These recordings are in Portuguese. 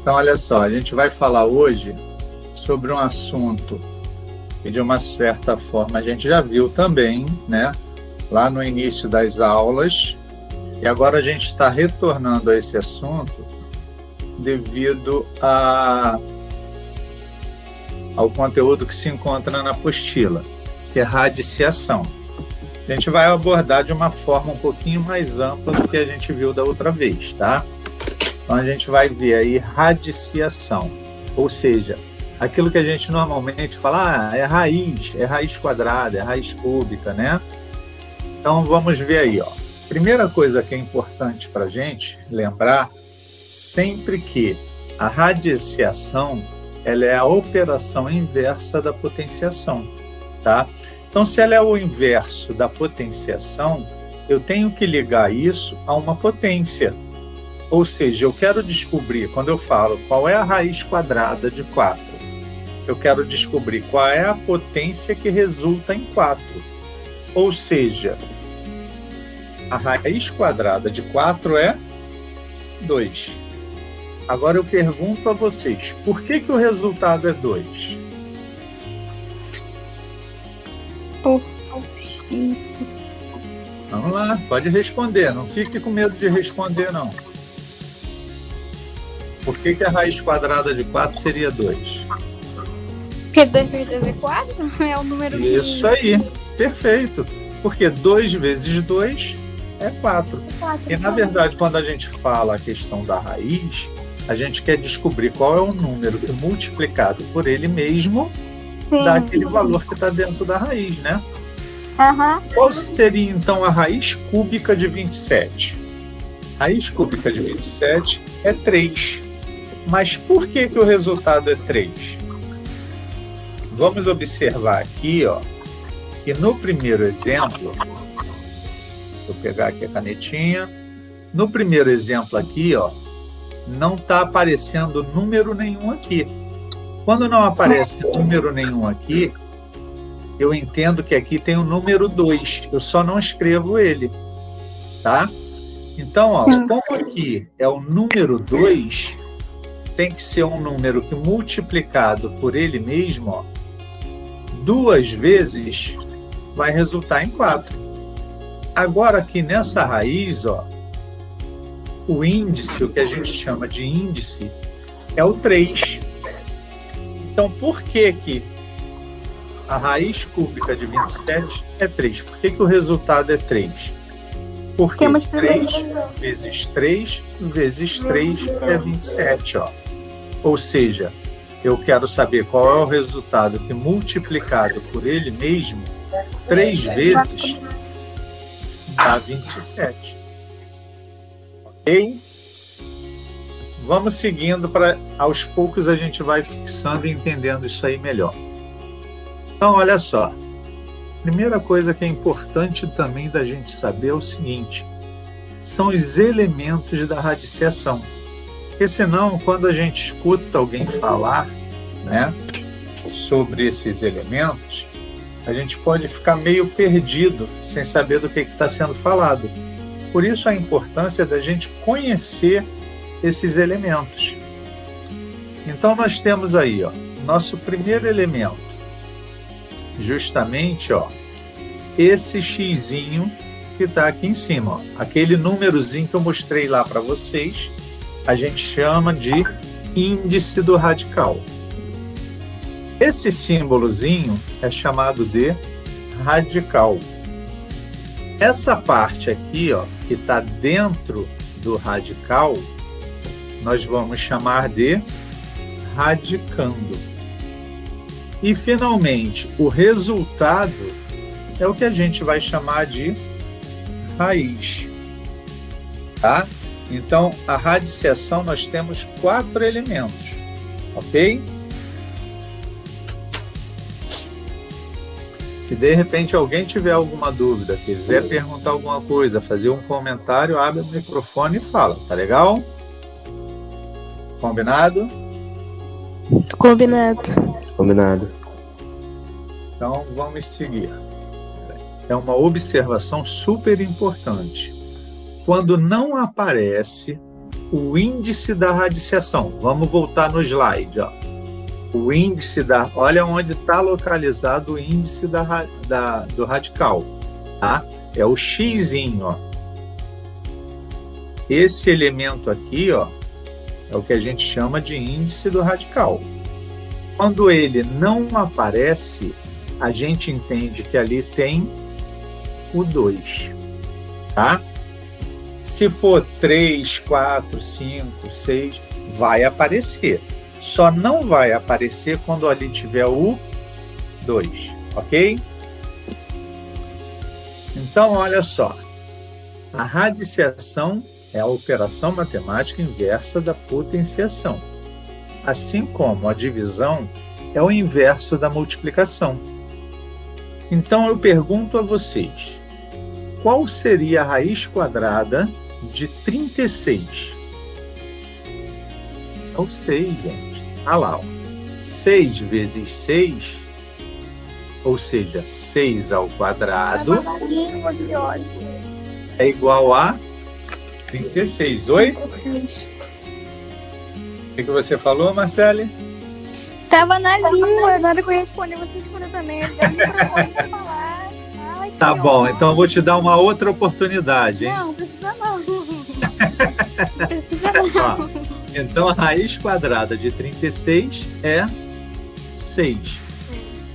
Então, olha só, a gente vai falar hoje sobre um assunto que, de uma certa forma, a gente já viu também, né? Lá no início das aulas, e agora a gente está retornando a esse assunto devido ao conteúdo que se encontra na apostila, que é radiciação. A gente vai abordar de uma forma um pouquinho mais ampla do que a gente viu da outra vez, tá? Então a gente vai ver aí radiciação, ou seja, aquilo que a gente normalmente fala, é raiz quadrada, é raiz cúbica, né? Então vamos ver aí, ó. Primeira coisa que é importante para a gente lembrar, sempre que a radiciação ela é a operação inversa da potenciação, tá? Então, se ela é o inverso da potenciação, eu tenho que ligar isso a uma potência. Ou seja, eu quero descobrir, quando eu falo qual é a raiz quadrada de 4, eu quero descobrir qual é a potência que resulta em 4. Ou seja, a raiz quadrada de 4 é 2. Agora eu pergunto a vocês, por que o resultado é 2? Vamos lá, pode responder, não fique com medo de responder, não. Por que a raiz quadrada de 4 seria 2? Porque 2 vezes 2 é 4? É o número que... Isso aí, perfeito. Porque 2 vezes 2 é 4. E, na verdade, quando a gente fala a questão da raiz, a gente quer descobrir qual é o número que, multiplicado por ele mesmo, dá aquele valor que está dentro da raiz, né? Qual seria, então, a raiz cúbica de 27? A raiz cúbica de 27 é 3. Mas por que o resultado é 3? Vamos observar aqui, ó, que no primeiro exemplo, vou pegar aqui a canetinha, no primeiro exemplo aqui, ó, não está aparecendo número nenhum aqui. Quando não aparece número nenhum aqui, eu entendo que aqui tem o número 2, eu só não escrevo ele, tá? Então, ó, como aqui é o número 2, tem que ser um número que, multiplicado por ele mesmo, ó, 2 vezes vai resultar em 4. Agora, aqui nessa raiz, ó, o índice, o que a gente chama de índice, é o 3. Então, por que a raiz cúbica de 27 é 3? Por que o resultado é 3? Porque 3 vezes 3 vezes 3 é 27, ó. Ou seja, eu quero saber qual é o resultado que, multiplicado por ele mesmo, 3 vezes dá 27. Ok? Vamos seguindo para, aos poucos, a gente vai fixando e entendendo isso aí melhor. Então, olha só. Primeira coisa que é importante também da gente saber é o seguinte: são os elementos da radiciação. Porque senão, quando a gente escuta alguém falar, né, sobre esses elementos, a gente pode ficar meio perdido, sem saber do que está sendo falado. Por isso a importância da gente conhecer esses elementos. Então nós temos aí, ó, nosso primeiro elemento, justamente, ó, esse xizinho que está aqui em cima, ó, aquele númerozinho que eu mostrei lá para vocês, a gente chama de índice do radical. Esse símbolozinho é chamado de radical. Essa parte aqui, ó, que está dentro do radical, nós vamos chamar de radicando. E, finalmente, o resultado é o que a gente vai chamar de raiz. Tá? Então, a radiciação, nós temos 4 elementos, ok? Se de repente alguém tiver alguma dúvida, quiser perguntar alguma coisa, fazer um comentário, abre o microfone e fala, tá legal? Combinado? Combinado. Então, vamos seguir. É uma observação super importante. Quando não aparece o índice da radiciação. Vamos voltar no slide, ó. O índice da... Olha onde está localizado o índice do radical, tá? É o xzinho, ó. Esse elemento aqui, ó, é o que a gente chama de índice do radical. Quando ele não aparece, a gente entende que ali tem o 2, tá? Se for 3, 4, 5, 6, vai aparecer. Só não vai aparecer quando ali tiver o 2, ok? Então, olha só. A radiciação é a operação matemática inversa da potenciação. Assim como a divisão é o inverso da multiplicação. Então, eu pergunto a vocês, qual seria a raiz quadrada de 36? Não sei, gente. Olha lá, ó. 6 vezes 6, ou seja, 6 ao quadrado, é igual a 36. Oi? 36. O que você falou, Marcele? Tava na língua, na hora que eu responder, você respondeu também. Eu dei pra falar. Ai, que Tá bom, ótimo. então eu vou te dar uma outra oportunidade, hein? Não, precisa não. Precisa não. Ó, então a raiz quadrada de 36 é 6.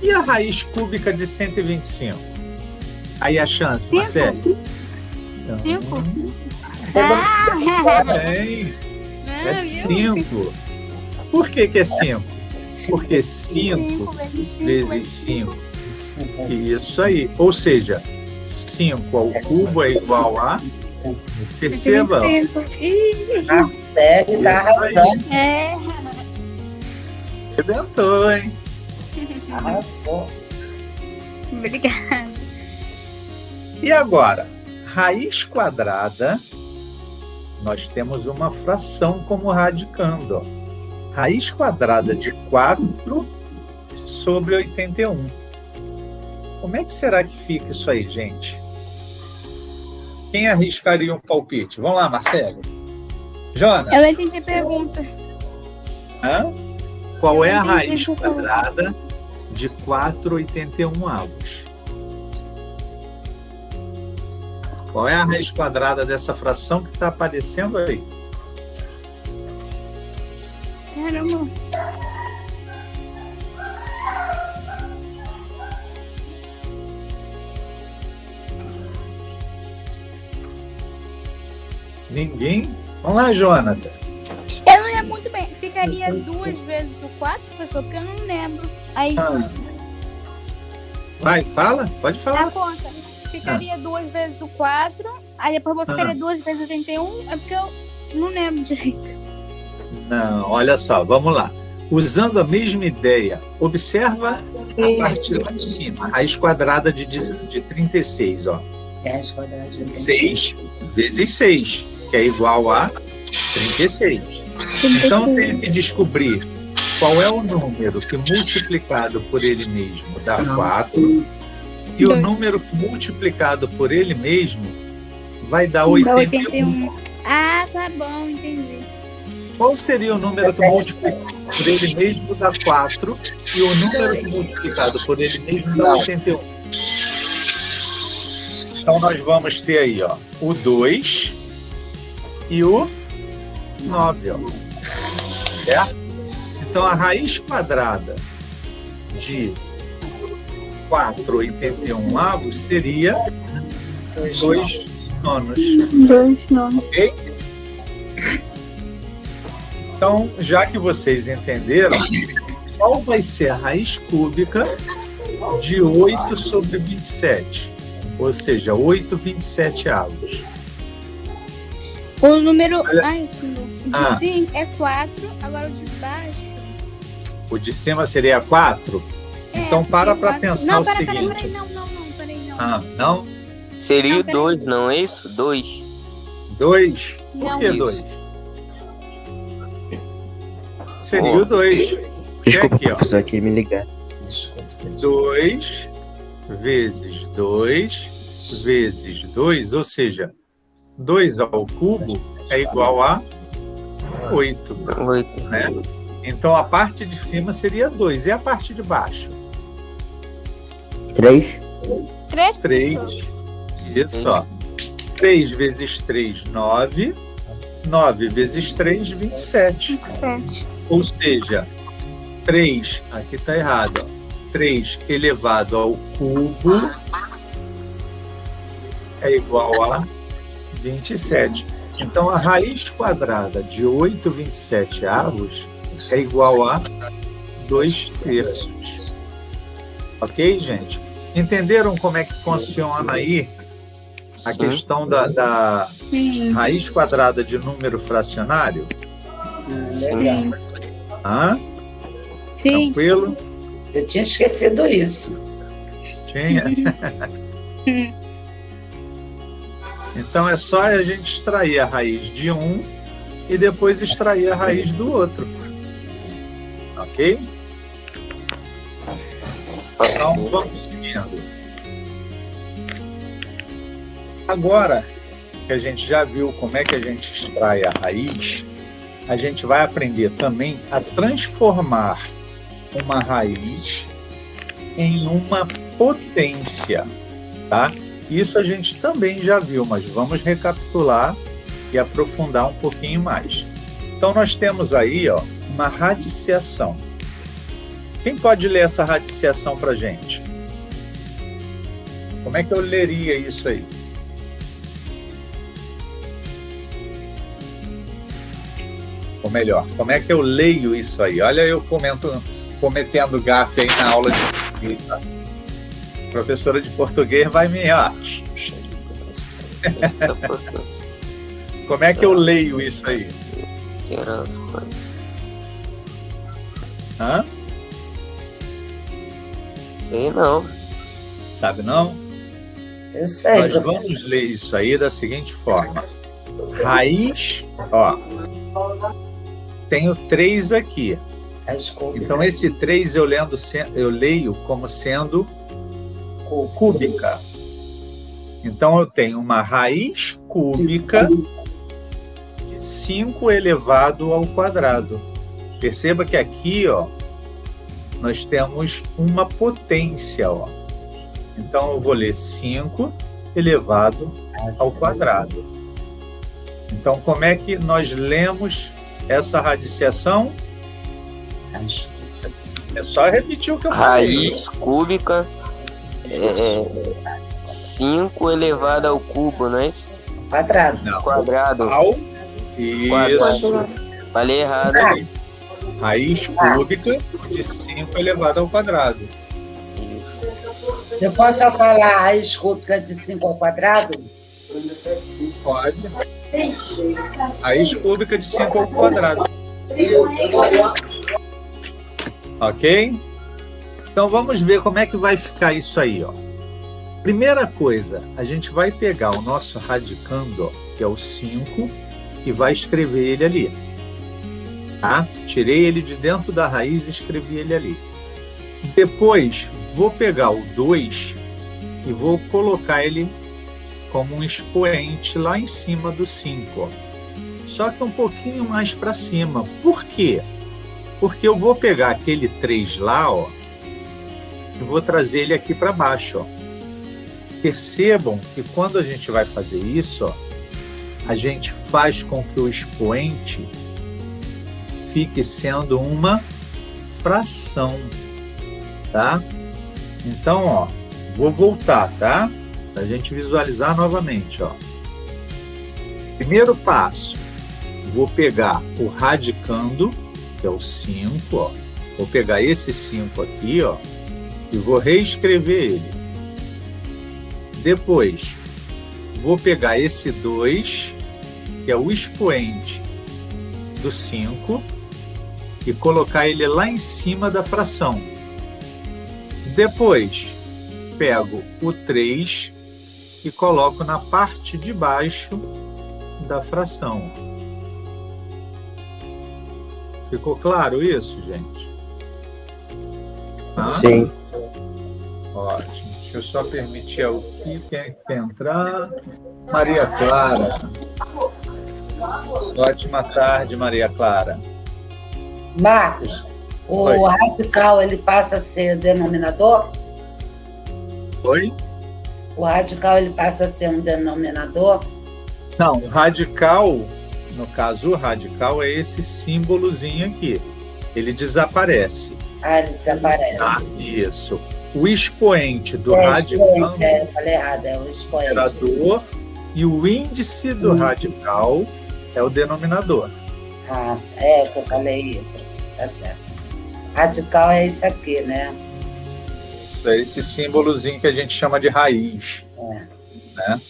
E a raiz cúbica de 125? Aí a chance, Marcele? 5. Bem, é 5. Por que é 5? Porque 5 vezes 5. Isso aí. Ou seja, 5 ao cubo é igual a... Perceba. Marcele tá arrasando. É. Arrebentou, hein? Arrasou. Obrigada. E agora? Raiz quadrada, nós temos uma fração como radicando. Ó. Raiz quadrada de 4 sobre 81. Como é que será que fica isso aí, gente? Quem arriscaria um palpite? Vamos lá, Marcelo. Jonas, Eu não entendi a pergunta. hã? Qual é a Eu não entendi raiz o que você falou. quadrada de 4/81 avos? Qual é a raiz quadrada dessa fração que está aparecendo aí? Caramba. Ninguém? Vamos lá, Jonathan. Eu não lembro muito bem. Ficaria 2 vezes o 4, professor? Porque eu não lembro. Aí, Vai, fala. Pode na falar. conta. Ficaria 2 vezes o 4. Aí depois você ficaria 2 vezes o 81. É porque eu não lembro direito. Não, olha só, vamos lá. Usando a mesma ideia, observa a parte lá de cima. Raiz quadrada de 36, ó. 6 vezes 6, que é igual a 36. Então, tem que descobrir qual é o número que multiplicado por ele mesmo dá 4 e o número que multiplicado por ele mesmo vai dar 81. Ah, tá bom, entendi. Qual seria o número que multiplicado por ele mesmo dá 4 e o número que multiplicado por ele mesmo dá 81? Então, nós vamos ter aí, ó, o 2 e o 9, ó. Certo? Então, a raiz quadrada de 4/81 avos seria 2 nonos. 2 nonos. Ok? Então, já que vocês entenderam, qual vai ser a raiz cúbica de 8 sobre 27? Ou seja, 8/27 avos. O número. Olha. Ai, Ah. sim, é 4. Agora o de baixo. O de cima seria 4? Então, para pensar não, o peraí, seguinte. não, peraí, não. Ah, não? Seria Não, o 2, não é isso? 2. 2? Por Não. que Isso. 2? Seria o 2. Desculpa, aqui, ó. professor, aqui me ligar. 2 vezes 2 vezes 2, ou seja, 2 ao cubo é igual a 8, 8. né? Então a parte de cima seria 2. E a parte de baixo? 3. 3. 3. Isso, ó. 3 vezes 3, 9. 9 vezes 3, 27. Ou seja, 3, aqui está errado, ó. 3 elevado ao cubo é igual a 27. Então, a raiz quadrada de 8/27 é igual a 2/3. Ok, gente? Entenderam como é que funciona aí a questão da raiz quadrada de número fracionário? Sim. Hã? Sim. Tranquilo? Eu tinha esquecido isso. Tinha. Então é só a gente extrair a raiz de um e depois extrair a raiz do outro. Ok? Então vamos seguindo. Agora que a gente já viu como é que a gente extrai a raiz, a gente vai aprender também a transformar uma raiz em uma potência, tá? Isso a gente também já viu, mas vamos recapitular e aprofundar um pouquinho mais. Então nós temos aí, ó, uma radiciação. Quem pode ler essa radiciação para a gente? Como é que eu leria isso aí? Ou melhor, como é que eu leio isso aí? Olha, eu cometendo gafe aí na aula de português. Tá? A professora de português vai me... Ó. Como é que eu leio isso aí? Hã? Sei não. Sabe não? Eu sei. Nós vamos ler isso aí da seguinte forma. Raiz, ó. Tenho 3 aqui. Então esse 3 eu leio como sendo cúbica. Então eu tenho uma raiz cúbica de 5 elevado ao quadrado. Perceba que aqui, ó, nós temos uma potência, ó. Então eu vou ler 5 elevado ao quadrado. Então como é que nós lemos essa radiciação? É só repetir o que eu falei. Raiz cúbica 5 elevado ao cubo, não é isso? Quadrado. Não. Quadrado. Isso. Quadrado. Falei errado. Raiz cúbica de 5 elevado ao quadrado. Eu posso falar a raiz cúbica de 5 ao quadrado? Pode. Raiz cúbica de 5 ao quadrado. Ok? Então vamos ver como é que vai ficar isso aí, ó. Primeira coisa, a gente vai pegar o nosso radicando, ó, que é o 5, e vai escrever ele ali. Tá? Tirei ele de dentro da raiz e escrevi ele ali. Depois, vou pegar o 2 e vou colocar ele como um expoente lá em cima do 5. Ó. Só que um pouquinho mais para cima. Por quê? Porque eu vou pegar aquele 3 lá, ó, e vou trazer ele aqui para baixo. Ó. Percebam que quando a gente vai fazer isso, ó, a gente faz com que o expoente fique sendo uma fração, tá? Então, ó, vou voltar, tá? Para a gente visualizar novamente, ó. Primeiro passo, vou pegar o radicando, que é o 5, ó. Vou pegar esse 5 aqui, ó, e vou reescrever ele. Depois, vou pegar esse 2, que é o expoente do 5, e colocar ele lá em cima da fração. Depois, pego o 3 e coloco na parte de baixo da fração. Ficou claro isso, gente? Hã? Sim. Ótimo. Deixa eu só permitir aqui quem quer entrar. Maria Clara. Ótima tarde, Maria Clara. Marcos, o Oi. radical ele passa a ser denominador? Oi? O radical ele passa a ser um denominador? Não, o radical, no caso, o radical é esse símbolozinho aqui. Ele desaparece. Ah, ele desaparece. Tá? Isso. O expoente do É radical expoente, eu falei errado, é o é o expoente. numerador e o índice do radical é o denominador. Ah, é o que eu falei, tá certo. Radical é isso aqui, né? É esse símbolozinho que a gente chama de raiz. É. Né?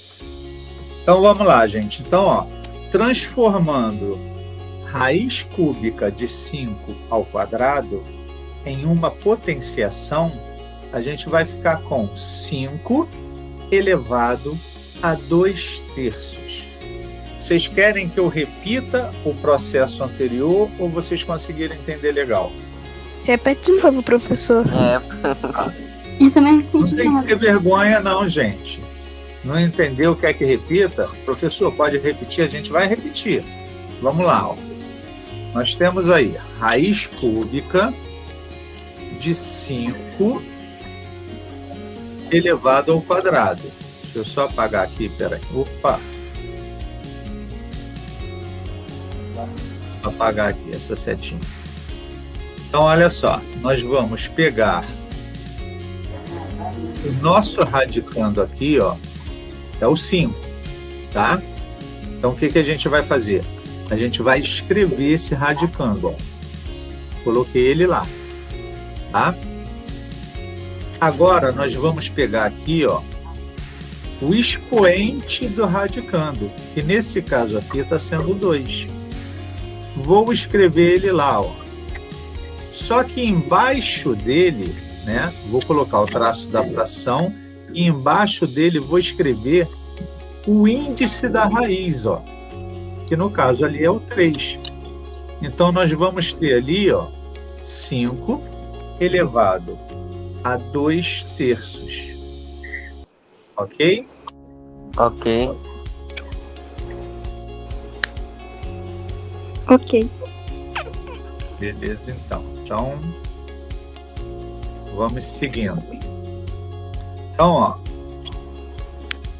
Então vamos lá, gente. Então, ó, transformando raiz cúbica de 5 ao quadrado em uma potenciação, a gente vai ficar com 5 elevado a 2/3. Vocês querem que eu repita o processo anterior ou vocês conseguiram entender legal? Repete de novo, professor. Eu também não Não entendi tem que nada. ter vergonha não, gente. Não entendeu, quer que repita? Professor, pode repetir? A gente vai repetir. Vamos lá. Ó. Nós temos aí raiz cúbica de 5 elevado ao quadrado. Deixa eu só apagar aqui, peraí. Opa! Vou apagar aqui essa setinha. Então, olha só. Nós vamos pegar o nosso radicando aqui, ó, é o 5, tá? Então, o que a gente vai fazer? A gente vai escrever esse radicando, ó. Coloquei ele lá, tá? Agora, nós vamos pegar aqui, ó, o expoente do radicando, que nesse caso aqui está sendo 2. Vou escrever ele lá, ó. Só que embaixo dele, né, vou colocar o traço da fração e embaixo dele vou escrever o índice da raiz, ó, que no caso ali é o 3. Então, nós vamos ter ali, ó, 5 elevado a 2/3. Ok? Ok. Ok. Beleza, então. Então, vamos seguindo. Então, ó,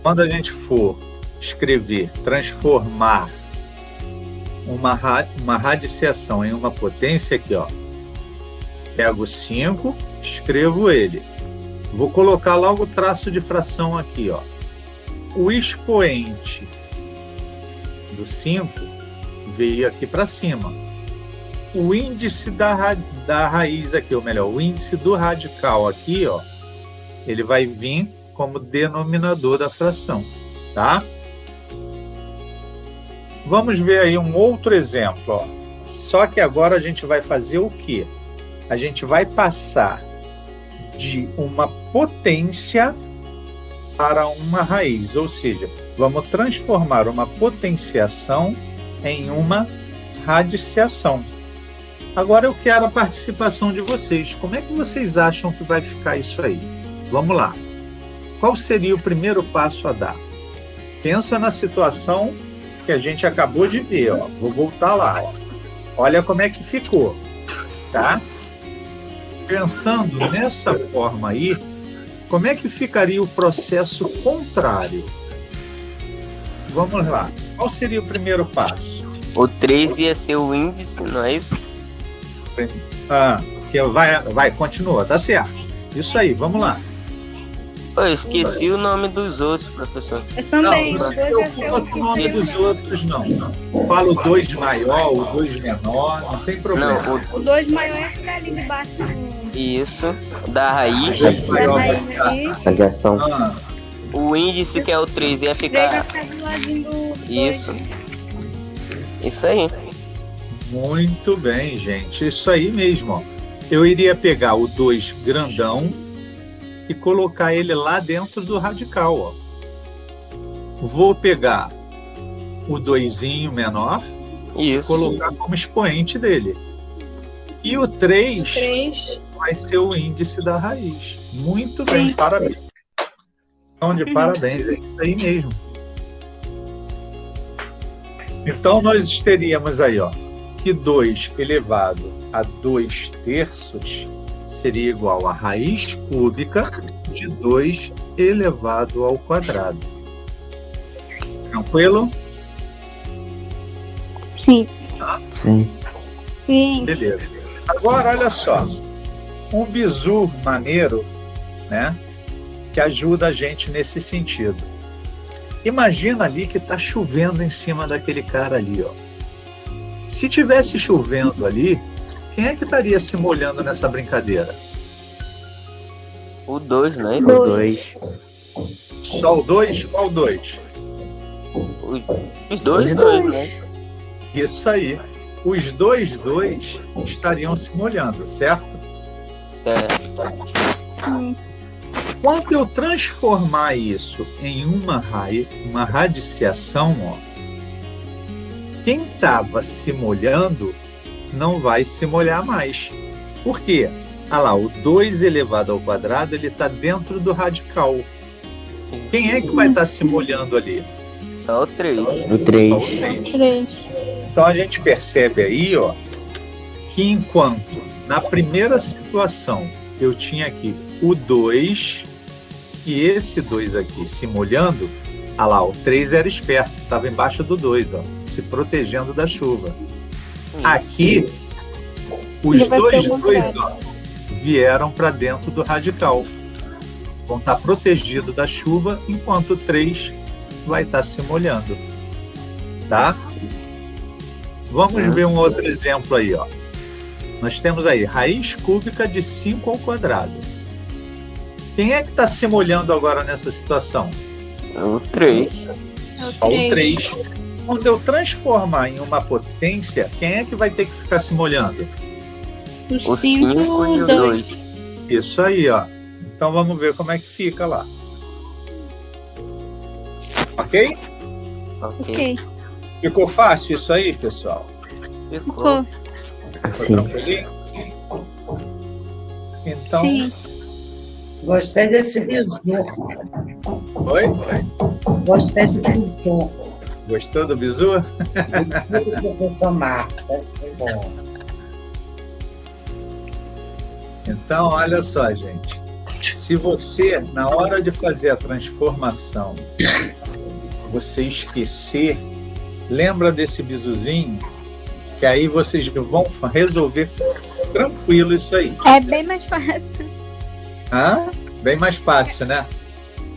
quando a gente for escrever, transformar uma radiciação em uma potência aqui, ó, pego 5, escrevo ele. Vou colocar logo o traço de fração aqui, ó. O expoente do 5 veio aqui para cima. O índice da raiz aqui, ou melhor, o índice do radical aqui, ó, ele vai vir como denominador da fração, tá? Vamos ver aí um outro exemplo, ó. Só que agora a gente vai fazer o quê? A gente vai passar de uma potência para uma raiz, ou seja, vamos transformar uma potenciação em uma radiciação. Agora eu quero a participação de vocês. Como é que vocês acham que vai ficar isso aí? Vamos lá. Qual seria o primeiro passo a dar? Pensa na situação que a gente acabou de ver, ó. Vou voltar lá, ó. Olha como é que ficou, tá? Pensando nessa forma aí, como é que ficaria o processo contrário? Vamos lá. Qual seria o primeiro passo? O 3 ia ser o índice, não é isso? Que vai, continua, tá certo. Isso aí, vamos lá. Eu esqueci o nome dos outros, professor. Eu também. Não se preocupa com o nome dos outros, não. Fala o 2 maior, o 2 menor, não tem problema. Não, O 2 maior é ficar ali debaixo isso, da raiz. O 2 da maior vai raiz ficar. ali. Radiação. O índice, que é o 3, ia 3 vai ficar. ficar do ladinho do 2. Isso. Isso aí. Muito bem, gente. Isso aí mesmo, ó. Eu iria pegar o 2 grandão e colocar ele lá dentro do radical, ó. Vou pegar o 2zinho menor e Isso. colocar como expoente dele. E o 3 3. vai ser o índice da raiz. Muito bem, parabéns. Então, de parabéns, é isso aí mesmo. Então, nós teríamos aí, ó, que 2 elevado a 2/3 seria igual a raiz cúbica de 2 elevado ao quadrado. Tranquilo? Sim. Sim. Sim. Beleza. Agora, olha só. Um bizu maneiro, né? Que ajuda a gente nesse sentido. Imagina ali que está chovendo em cima daquele cara ali, ó. Se tivesse chovendo ali, quem é que estaria se molhando nessa brincadeira? O 2, né? O 2. Só o 2? Qual o 2? Os dois, né? Isso aí. Os dois estariam se molhando, certo? Sim. Quando eu transformar isso em uma radiciação, ó, quem estava se molhando não vai se molhar mais. Por quê? Olha lá, o 2 elevado ao quadrado ele está dentro do radical. Quem é que vai estar se molhando ali? Só o 3. O 3. Só o 3. 3. Então a gente percebe aí, ó, que enquanto na primeira situação eu tinha aqui o 2 e esse 2 aqui se molhando, olha lá, o 3 era esperto, estava embaixo do 2, ó, se protegendo da chuva. Aqui, os Ele vai dois ser o 2 ó, vieram para dentro do radical. Vão estar protegidos da chuva, enquanto o 3 vai estar se molhando. Tá? Vamos ver um outro exemplo aí, ó. Nós temos aí raiz cúbica de 5 ao quadrado. Quem é que está se molhando agora nessa situação? O 3. Só o 3. Quando eu transformar em uma potência, quem é que vai ter que ficar se molhando? O 5 e o 2. Isso aí, ó. Então vamos ver como é que fica lá. Ok? Ok. Ficou fácil isso aí, pessoal? Ficou. Ficou Sim. tranquilinho? Então, Sim. Gostei desse bizu. oi? Gostei do bizu. Gostou do bizu? Do professor Marcos. Esse foi bom. Então, olha só, gente. Se você, na hora de fazer a transformação, você esquecer, lembra desse bizuzinho, que aí vocês vão resolver tranquilo isso aí. É bem mais fácil. Hã? Bem mais fácil, né?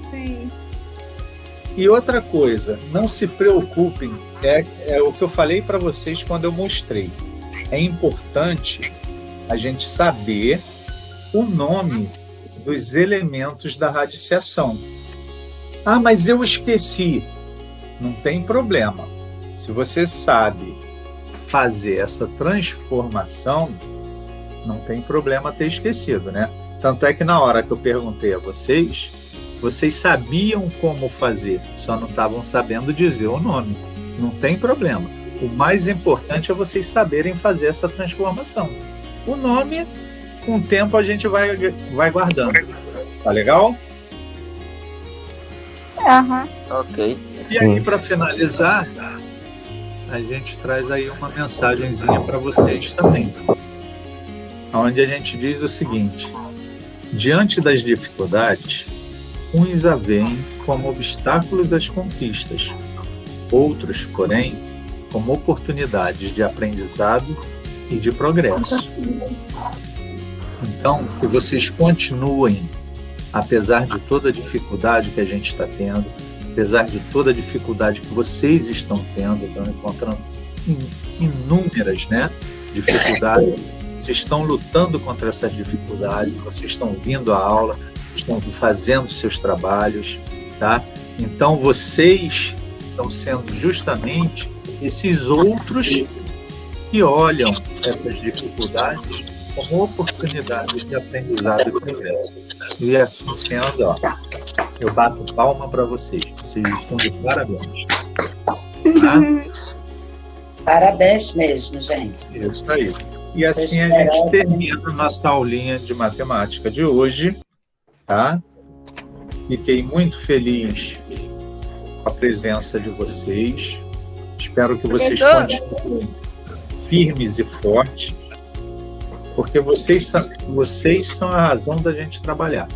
Sim. E outra coisa, não se preocupem, é o que eu falei para vocês quando eu mostrei. É importante a gente saber o nome dos elementos da radiciação. Ah, mas eu esqueci. Não tem problema. Se você sabe fazer essa transformação, não tem problema ter esquecido, né? Tanto é que na hora que eu perguntei a vocês, vocês sabiam como fazer, só não estavam sabendo dizer o nome. Não tem problema. O mais importante é vocês saberem fazer essa transformação. O nome, com o tempo, a gente vai guardando. Tá legal? Aham. Ok. E aí, para finalizar, a gente traz aí uma mensagenzinha para vocês também, onde a gente diz o seguinte: diante das dificuldades, uns a veem como obstáculos às conquistas, outros, porém, como oportunidades de aprendizado e de progresso. Então, que vocês continuem, apesar de toda a dificuldade que a gente está tendo, apesar de toda a dificuldade que vocês estão tendo, estão encontrando inúmeras, né, dificuldades, vocês estão lutando contra essas dificuldades, vocês estão vindo à aula, estão fazendo seus trabalhos, tá? Então, vocês estão sendo justamente esses outros que olham essas dificuldades como oportunidades de aprendizado e progresso. E assim sendo, ó, eu bato palma para vocês. Vocês estão de parabéns. Tá? Parabéns mesmo, gente. Isso aí. E assim a gente termina a nossa aulinha de matemática de hoje, tá? Fiquei muito feliz com a presença de vocês. Espero que vocês Doutor. continuem firmes e fortes, porque vocês são a razão da gente trabalhar.